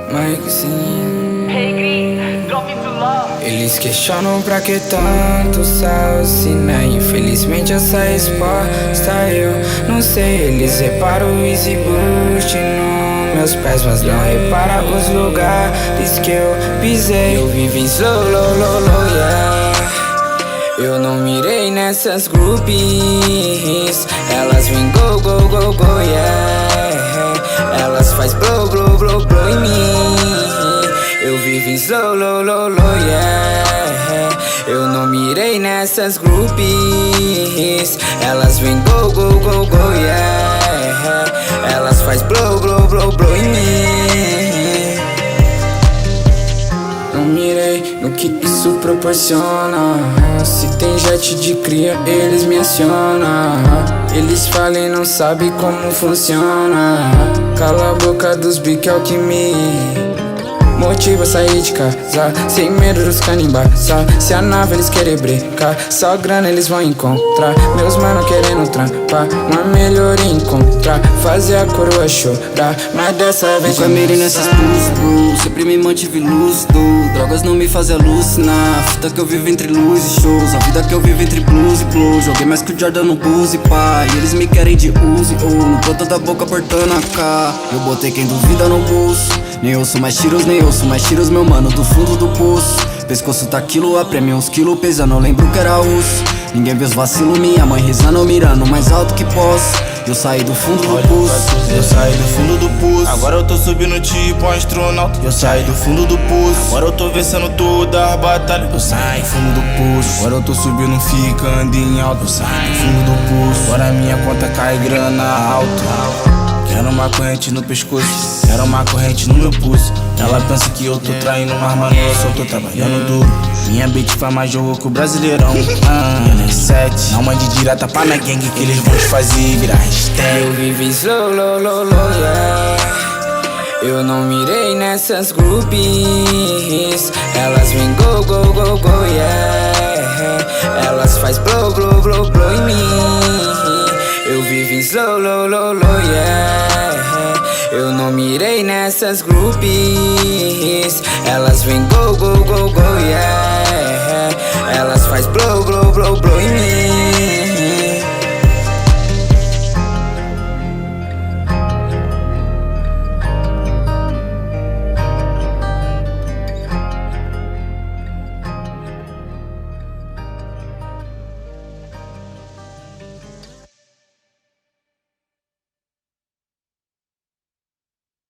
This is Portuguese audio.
Mike, sim. Hey Green, drop into love. Eles questionam pra que tanto salsina. Infelizmente essa resposta eu não sei. Eles reparam o easy boost nos meus pés, mas não repara os lugares que eu pisei. Eu vivo em slow, low, low, low, yeah. Eu não mirei nessas groupies. Elas vêm go, go, go, go, yeah. Elas faz blow, blow, blow, blow em mim. Eu vivo em slow, low, low, low, yeah. Eu não mirei nessas groupies. Elas vêm go, go, go, go, yeah. Elas faz blow, blow, blow, blow em mim. Não mirei no que isso proporciona. Se tem jet de cria, eles me acionam. Eles falam e não sabem como funciona. Cala a boca dos bic, é o que me motiva a sair de casa, sem medo dos canibais. Se a nave eles querem brincar, só grana eles vão encontrar. Meus mano querendo trampar, uma melhor encontrar, fazer a coroa chorar, mas dessa vez nunca mirei nessas blues, sempre me mantive lúcido. Drogas não me fazem alucinar, fita que eu vivo entre luz e shows, a vida que eu vivo entre blues e flow. Joguei mais que o Jordan no Buzz, pai, eles me querem de Uzi, no ponto da boca apertando a K. Eu botei quem duvida no bolso, nem ouço mais tiros, nem ouço mais tiros, meu mano, do fundo do poço. Pescoço tá quilo, a prêmio uns quilos pesando, eu lembro que era osso. Ninguém vê os vacilos, minha mãe rezando, mirando mais alto que posso. Eu saí do fundo do poço, eu saí do fundo do poço. Agora eu tô subindo tipo um astronauta. Eu saí do fundo do poço, agora eu tô vencendo toda a batalha. Eu saí do fundo do poço, agora eu tô subindo, ficando em alto. Eu saí do fundo do poço, agora minha conta cai grana alto. Quero uma corrente no pescoço, quero uma corrente no meu pulso. Ela pensa que eu tô traindo, mas mano, eu só tô trabalhando duro. Minha beat faz mais jogo que o Brasileirão. N7, não mande direta pra minha gangue que eles vão te fazer virar hashtag. Eu vivo em slow, low, low, low, yeah. Eu não mirei nessas groupies. Elas vêm go, go, go, go, yeah. Elas faz blow, blow, blow, blow em mim. Eu vivo em slow, low, low, low, yeah. Eu não mirei nessas groupies. Elas vêm go, go, go, go, yeah. Elas faz blow, blow.